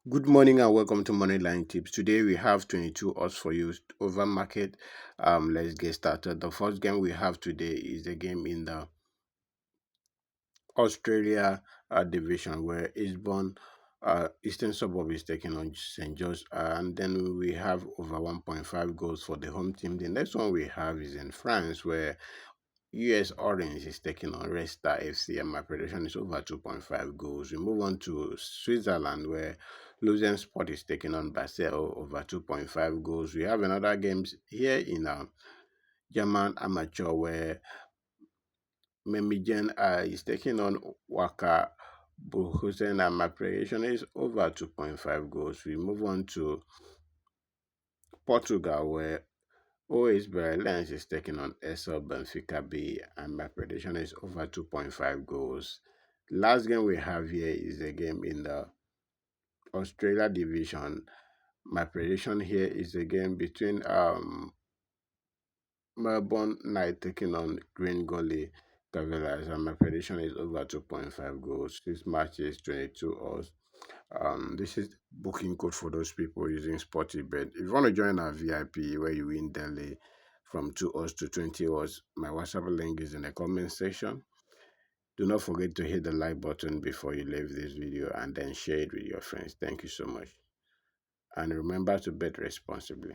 Good morning and welcome to Moneyline Tips. Today we have 22 odds for you over market. Let's get started. The first game we have today is the game in the Australia division where Eastern Suburb is taking on St. George, and then we have over 1.5 goals for the home team. The next one we have is in France where US Orange is taking on Red Star FC, and my prediction is over 2.5 goals. We move on to Switzerland where Lausanne Sport is taking on Basel over 2.5 goals. We have another games here in German amateur where Memigen is taking on Waka Burghausen, and my prediction is over 2.5 goals. We move on to Portugal where OS Berlin is taking on SL Benfica B, and my prediction is over 2.5 goals. Last game we have here is a game in the Australia division. My prediction here is a game between Melbourne Knight taking on Green Gully Cavaliers, and my prediction is over 2.5 goals. This match is 22 odds. This is booking code for those people using Sportybet. If you want to join our VIP where you win daily from 2 odds to 20 odds, my WhatsApp link is in the comment section. Do not forget to hit the like button before you leave this video and then share it with your friends. Thank you so much. And remember to bet responsibly.